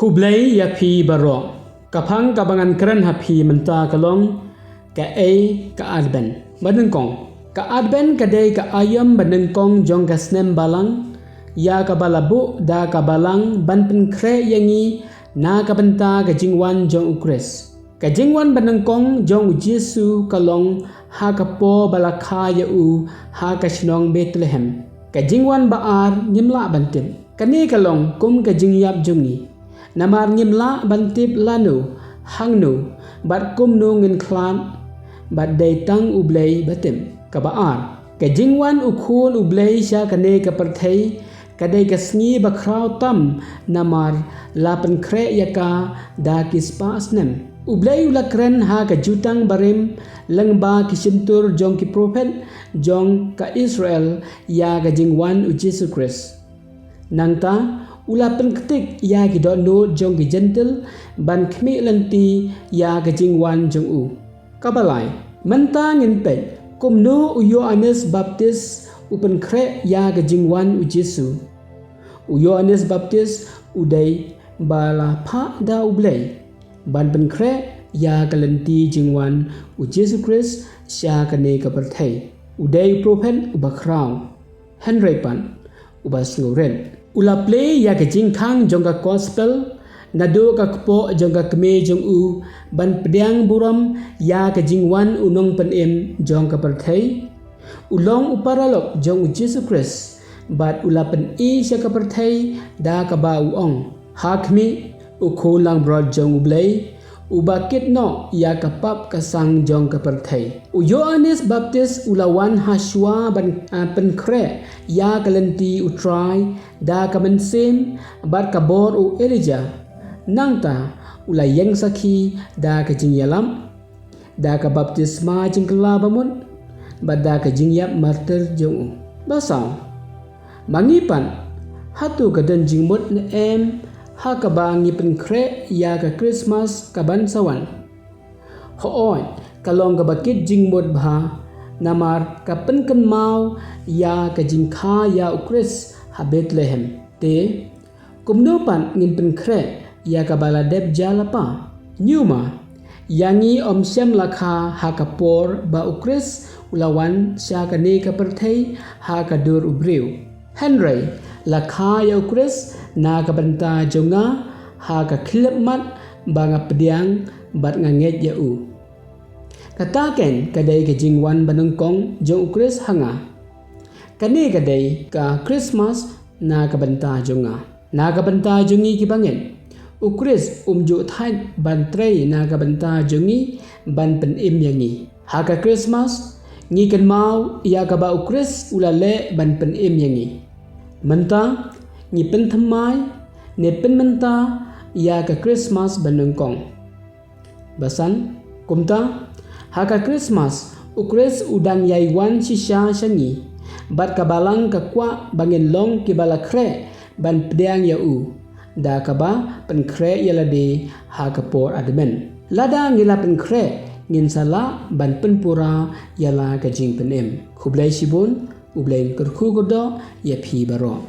Kublai ya pi barok kapang kabangan keren hapi menta kalong ka ka adben badengkong ka adben kadai ka ayam badengkong jong ka snem balang ya ka balabu da ka balang ban pen kre yangi na ka benta ka jingwan jong ukres ka jingwan badengkong jong Jesu kalong ha ka po balakha ya u ha ka shnong Bethlehem ka jingwan baar nyimla bantip kani kalong kum ka jingyap jongi namar ngimla bantip lanu hangnu bat kumnu ngin klan bat day tang ublay batim kabaar ka jingwan ukhul ublay sya kane ka perthai kadai ka sngi bakraw tam namar lapan kre yaka da kispa asnem ublay ulakren ha ka jutang barim langba kisintur jong ki prophet jong ka Israel ya ka jingwan u Jesus Christ nangta ulapan ketik ya gidon no jong gi gentle ban khmi lanti ya ga jingwan jong u kabalai menta ngin pe kum no u Yohanes Baptist upan kre ya ga jingwan u Jesu u Yohanes Baptist udai bala pha da ublai ban ban kre ya ga lanti jingwan u Jesu Christ sya ka ne ka perthai udai prophet ubakraw Henry pan ubas ngoren ula play ya ka jingkhang jong ka gospel nado ka kpo jong ka kme jong u ban pediang buram ya ka jingwan unong panem jong ka perthai ulong uparalok jong u Jesus Christ bat ula pen e sya ka perthai da ka ba uong hakmi u kholang brod jong ublay ubakit no ya ka pap ka sang jong ka perthai u Yohanes Baptist ulawan haswa ban pen kre ya kalenti utrai da ka mensem bat ka bor u Elijah nangta ula yang sakhi da ka jingyalam da ka baptisma jingkla bamun bat da ka jingyap martir jong u basaw mangipan hatu ka dan jingmut na em ha ka ba ngi pen kre ya ka Christmas ka ban sawan hooi kalong ka bakit jingmut bha namar ka pen kan mau ya ka jingkha ya ukris ha Bethlehem te kumno pan ngin pen kre ya ka bala deb jalapa nyuma yangi om sem lakha ha ka por ba ukris ulawan sya ka ne ka perthai ha ka dur ubriu Henry lakha ya ukris na ka banta jonga ha ka khilap mat banga pediang bat nganget ya u kataken kadai ka jingwan banengkong jong ukris hanga kani kadai ka Christmas na ka banta jonga na ka banta jongi ki bangen ukris umju thai ban trei na ka banta jongi ban pen im yangi ha ka Christmas ngi kan mau ya ka ba ukris ulale ban pen im yangi menta ngi pen thamai ne pen menta ya ka Christmas banengkong basan kumta ha ka Christmas ukris udang yaiwan sisha shangi bat ka balang ka kwa bangin long ki bala kre ban pediang ya u da ka ba pen kre yalade ha ka por admen lada ngila pen kre ngin sala ban pen pura yala ka jing pen em khublai sibun ublai kerkhu godo ya phi baro